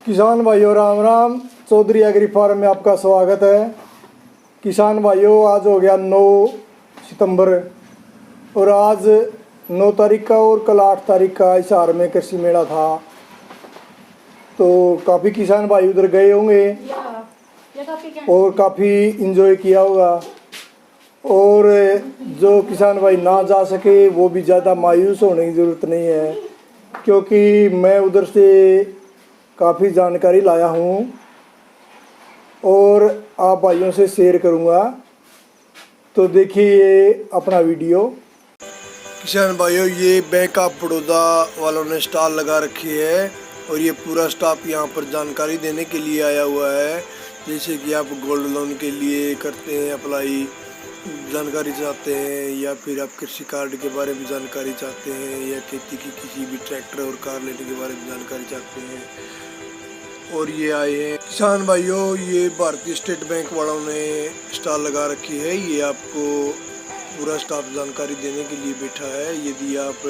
किसान भाइयों Ram Ram. Chaudhary agree farm में आपका स्वागत है। किसान भाइयों, आज हो गया 9 सितंबर और आज 9 तारीख का और कल 8 तारीख का हिसार में कृषि मेला था। तो काफ़ी किसान भाई उधर गए होंगे और काफ़ी इंजॉय किया होगा। और जो किसान भाई ना जा सके वो भी ज़्यादा मायूस होने की ज़रूरत नहीं है, क्योंकि मैं उधर से काफ़ी जानकारी लाया हूँ और आप भाइयों से शेयर करूँगा। तो देखिए ये अपना वीडियो। किसान भाइयों, ये बैंक ऑफ बड़ौदा वालों ने स्टॉल लगा रखी है और ये पूरा स्टाफ यहाँ पर जानकारी देने के लिए आया हुआ है। जैसे कि आप गोल्ड लोन के लिए करते हैं अप्लाई, जानकारी चाहते हैं, या फिर आप कृषि कार्ड के बारे में जानकारी चाहते हैं, या खेती की किसी भी ट्रैक्टर और कार लेने के बारे में जानकारी चाहते हैं, और ये आए हैं। किसान भाइयों, ये भारतीय स्टेट बैंक वालों ने स्टॉल लगा रखी है। ये आपको पूरा स्टाफ जानकारी देने के लिए बैठा है। यदि आप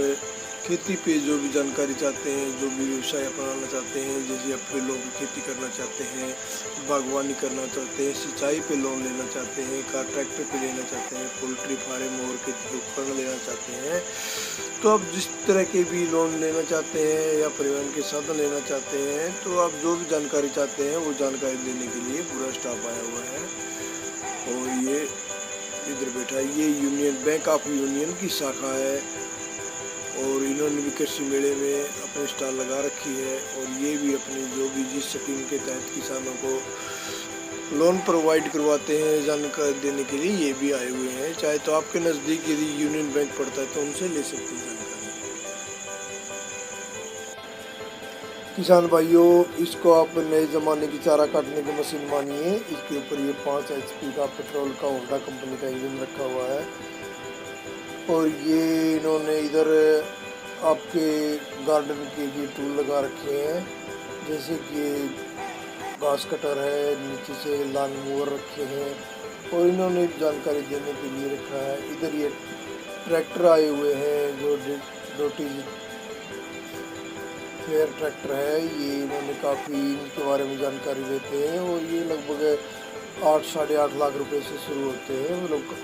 खेती पे जो भी जानकारी चाहते हैं, जो भी व्यवसाय अपनाना चाहते हैं, जैसे आप फलों की खेती करना चाहते हैं, बागवानी करना चाहते हैं, सिंचाई पे लोन लेना चाहते हैं, कार ट्रैक्टर पे लेना चाहते हैं, पोल्ट्री फार्म और खेती के उपकरण लेना चाहते हैं, तो आप जिस तरह के भी लोन लेना चाहते हैं या परिवहन के साधन लेना चाहते हैं, तो आप जो भी जानकारी चाहते हैं वो जानकारी देने के लिए पूरा स्टाफ आया हुआ है। और ये इधर बैठा है, ये यूनियन बैंक ऑफ यूनियन की शाखा है और इन्होंने भी कृषि मेले में अपने स्टॉल लगा रखी है। और ये भी अपनी जो भी जिस स्कीम के तहत किसानों को लोन प्रोवाइड करवाते हैं जानकारी देने के लिए, ये भी आए हुए हैं। चाहे तो आपके नज़दीक यदि यूनियन बैंक पड़ता है तो उनसे ले सकते हैं जानकारी। किसान भाइयों, इसको आप नए ज़माने की चारा काटने की मशीन मानिए। इसके ऊपर ये 5 HP का पेट्रोल का होंडा कंपनी का इंजन रखा हुआ है और ये इन्होंने इधर आपके गार्डन के लिए टूल लगा रखे हैं, जैसे कि घास कटर है, नीचे से लान मूवर रखे हैं और इन्होंने जानकारी देने के लिए रखा है। इधर ये ट्रैक्टर आए हुए हैं जो डोटी फेयर ट्रैक्टर है। ये इन्होंने काफ़ी इनके बारे में जानकारी देते हैं और ये लगभग 8 साढ़े 8 लाख रुपए से शुरू होते हैं। वो लोग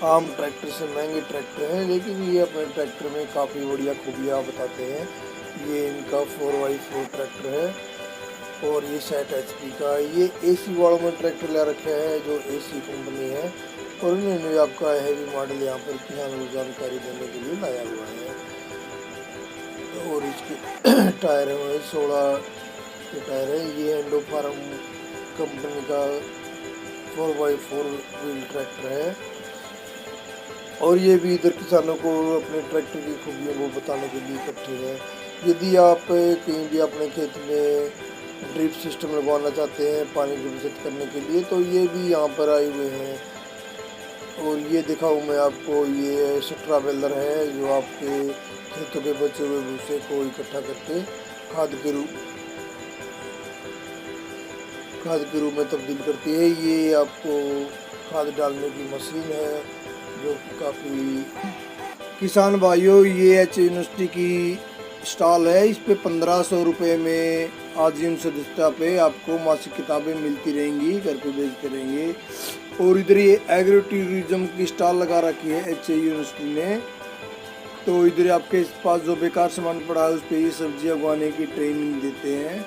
आम ट्रैक्टर से महंगे ट्रैक्टर हैं, लेकिन ये अपने ट्रैक्टर में काफ़ी बढ़िया खूबियाँ बताते हैं। ये इनका 4x4 ट्रैक्टर है और ये 60 HP का। ये AC वालों में ट्रैक्टर ला रखा है जो AC कंपनी है और इन्होंने आपका हैवी मॉडल यहाँ पर किसानों को जानकारी देने के लिए लाया हुआ है। और इसके टायर है 16 के टायर है। ये एंडो फार्म कंपनी का 4x4 व्हील ट्रैक्टर है और ये भी इधर किसानों को अपने ट्रैक्टर की खूबियों को बताने के लिए इकट्ठे है। यदि आप कहीं भी अपने खेत में ड्रिप सिस्टम लगवाना चाहते हैं पानी की बचत करने के लिए, तो ये भी यहाँ पर आए हुए हैं। और ये दिखाऊँ मैं आपको, ये स्ट्रा बेलर है जो आपके खेतों के बचे हुए भूसे को इकट्ठा करके खाद के रूप में तब्दील करती है। ये आपको खाद डालने की मशीन है जो काफ़ी। किसान भाइयों, ये एच यूनिवर्सिटी की स्टॉल है। इस पे 1500 रुपये में आजीवन सदस्यता पे आपको मासिक किताबें मिलती रहेंगी, घर पे भेजते रहेंगे। और इधर ये एग्रो टूरिज्म की स्टॉल लगा रखी है एच यूनिवर्सिटी ने। तो इधर आपके पास जो बेकार सामान पड़ा है उस पर ये सब्जियाँ उगाने की ट्रेनिंग देते हैं।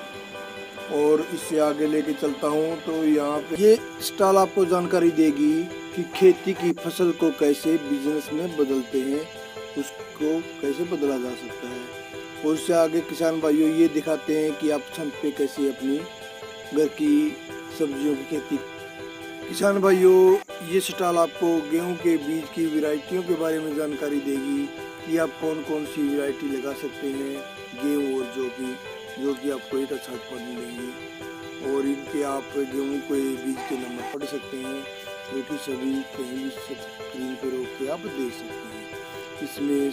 और इससे आगे लेके चलता हूँ तो यहाँ पे ये स्टॉल आपको जानकारी देगी कि खेती की फसल को कैसे बिजनेस में बदलते हैं, उसको कैसे बदला जा सकता है। और उससे आगे किसान भाइयों ये दिखाते हैं कि आप छत पे कैसे अपनी घर की सब्जियों की खेती। किसान भाइयों, ये स्टॉल आपको गेहूं के बीज की वैरायटियों के बारे में जानकारी देगी कि आप कौन कौन सी वैरायटी लगा सकते हैं गेहूं और जो कि आपको एक अच्छा उत्पादन देंगे। और इनके आप गेहूं के बीज के नंबर पढ़ सकते हैं जो कि सभी कहीं भी स्क्रीन पर रोक के आप देख सकते हैं। इसमें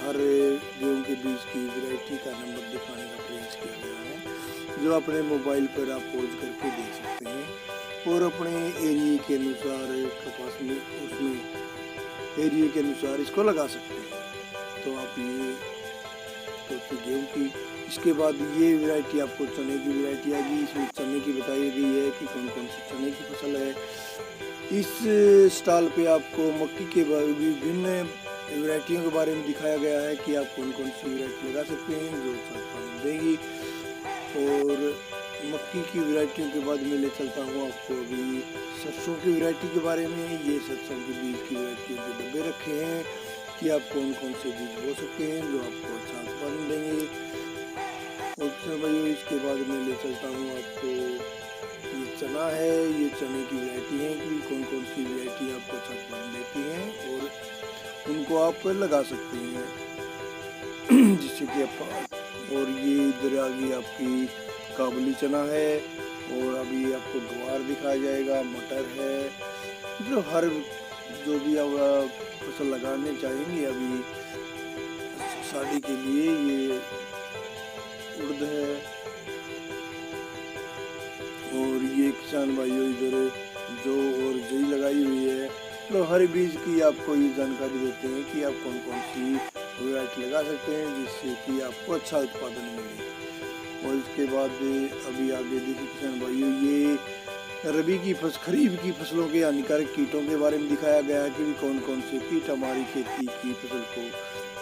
हर गेहूं के बीज की वैरायटी का नंबर दिखाने का प्रयास किया गया है जो अपने मोबाइल पर आप पॉज करके देख सकते हैं। और अपने एरिया के अनुसार कपास में उसमें एरिया के अनुसार इसको लगा सकते हैं। तो आप ये आपकी गेहूं की। इसके बाद ये वैरायटी आपको चने की वैरायटी आएगी। इसमें चने की बताई गई है कि कौन कौन सी चने की फसल है। इस स्टॉल पे आपको मक्की के विभिन्न वैरायटियों के बारे में दिखाया गया है कि आप कौन कौन सी वैरायटी लगा सकते हैं जो अच्छा उत्पादन देगी। और मक्की की वैरायटियों के बाद मैं ले चलता हूँ आपको अभी सरसों की वैरायटी के बारे में। ये सरसों के बीज की वैरायटियों के डब्बे रखे हैं कि आप कौन कौन से बीज बो सकते हैं जो आपको अच्छा उत्पादन देंगे। और भाई इसके बाद मैं ले चलता हूँ आपको ये चना है, ये चने की वैरायटी है कि कौन कौन सी वैरायटी आपको अच्छा उत्पादन देती हैं और उनको आप लगा सकते हैं जिससे कि आप। और ये इधर आ गई आपकी काबुली चना है और अभी आपको ग्वार दिखाया जाएगा, मटर है। जो भी आप फसल लगाने चाहेंगे अभी शादी के लिए, ये उड़द है। और ये किसान भाइयों इधर जो और जई लगाई हुई है। तो हर बीज की आपको ये जानकारी देते हैं कि आप कौन कौन सी वैरायटी लगा सकते हैं जिससे कि आपको अच्छा उत्पादन मिले। और इसके बाद अभी आगे देखिए किसान भाइयों, ये रबी की खरीफ की फसलों के हानिकारक कीटों के बारे में दिखाया गया है कि कौन कौन से कीट हमारी खेती की फसल को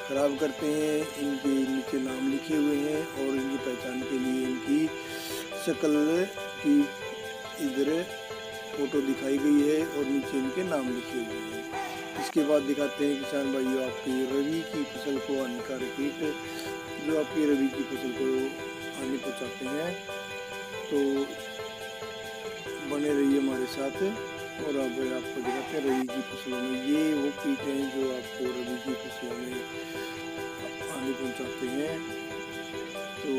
खराब करते हैं। इनके नीचे नाम लिखे हुए हैं और इनकी पहचान के लिए इनकी शक्ल की इधर फोटो दिखाई गई है और नीचे इनके नाम लिखे हुए हैं। इसके बाद दिखाते हैं किसान भाइयों आपकी रबी की फसल को हानिकारक कीट जो आपकी रबी की फसल को हानि पहुँचाते हैं। तो बने रहिए हमारे साथ। और अब आपको दिखाते हैं रबी की फसलों में ये वो कीट हैं जो आपको रबी की फसलों में हानि पहुँचाते हैं। तो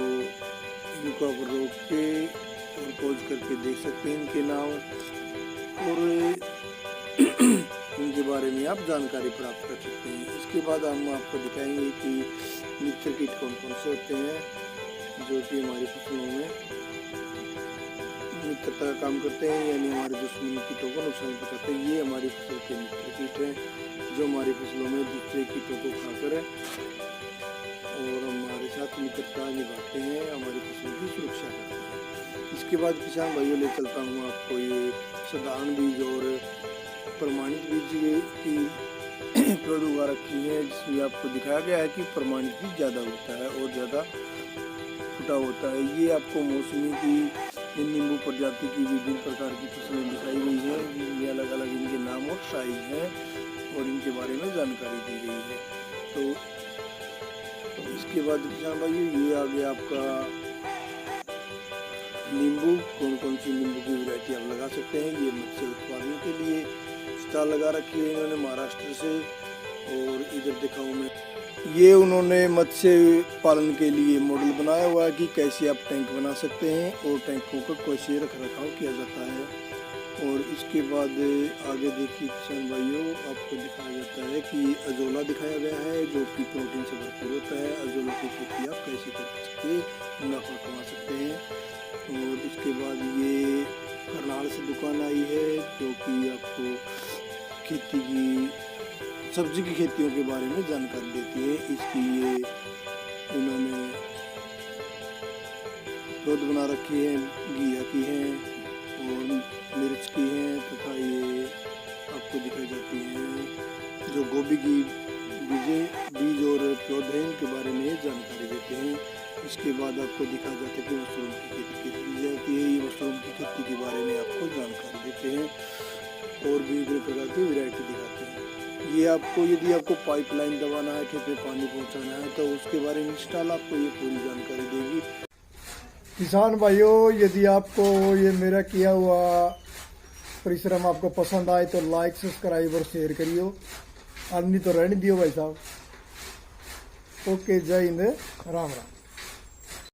इनको आप रोक के और खोज करके देख सकते हैं इनके नाम और इनके बारे में आप जानकारी प्राप्त कर सकते हैं। इसके बाद हम आपको दिखाएंगे कि मित्र कीट कौन कौन से होते हैं जो कि हमारी फसलों में मित्रता का काम करते हैं, यानी हमारे दुश्मन कीटों को नुकसान पहुंचाते हैं। ये हमारी फसल के मित्र कीट हैं जो हमारी फसलों में दूसरे कीटों को खाकर और हमारे साथ मित्रता निभाते हैं, हमारी फसल की सुरक्षा करते हैं। इसके बाद किसान भाइयों ले चलता हूँ आपको ये साधारण बीज और प्रमाणित बीज की पेड़ उगा रखी है जिसमें आपको दिखाया गया है कि प्रमाणित बीज ज़्यादा होता है और ज़्यादा फुटा होता है। ये आपको मौसमी की नींबू प्रजाति की विभिन्न प्रकार की फसलें दिखाई गई हैं जिनमें अलग अलग इनके नाम और साइज हैं और इनके बारे में जानकारी दी गई है। तो इसके बाद किसान भाइयों ये आ गया आपका नींबू। कौन कौन सी नींबू की वैरायटी आप लगा सकते हैं। ये मत्स्य उत्पादन के लिए स्टॉल लगा रखी है इन्होंने महाराष्ट्र से। और इधर दिखाऊं मैं, ये उन्होंने मत्स्य पालन के लिए मॉडल बनाया हुआ है कि कैसे आप टैंक बना सकते हैं और टैंकों का कैसे रख रखाव किया जाता है। और इसके बाद आगे देखिए किसान भाइयों आपको दिखाया जाता है कि अजोला दिखाया गया है जो कि प्रोटीन से भरपूर होता है। अजोला की खेती आप कैसे कर सकते मुनाफा कमा सकते हैं। और इसके बाद ये करनाल से दुकान आई है जो कि आपको खेती की सब्जी की खेतियों के बारे में जानकारी देती है। इसकी ये इन्होंने पौध बना रखी है, घिया की है और मिर्च की है तथा ये आपको दिखाई जाती है जो गोभी की बीज और पौधे इनके बारे में जानकारी देते हैं। इसके बाद आपको दिखाया जाता है कि मशरूम की खेती की जाती है। ये मशरूम की खेती के बारे में आपको जानकारी देते हैं और विभिन्न प्रकार की वैरायटी दिखाते हैं। ये आपको यदि आपको पाइपलाइन दबाना है, खेत में पानी पहुंचाना है तो उसके बारे में स्टॉल आपको ये पूरी जानकारी देगी। किसान भाइयों यदि आपको ये मेरा किया हुआ परिश्रम आपको पसंद आए तो लाइक सब्सक्राइब और शेयर करियो, और नहीं तो रहने दियो भाई साहब। ओके, जय हिंद, राम राम।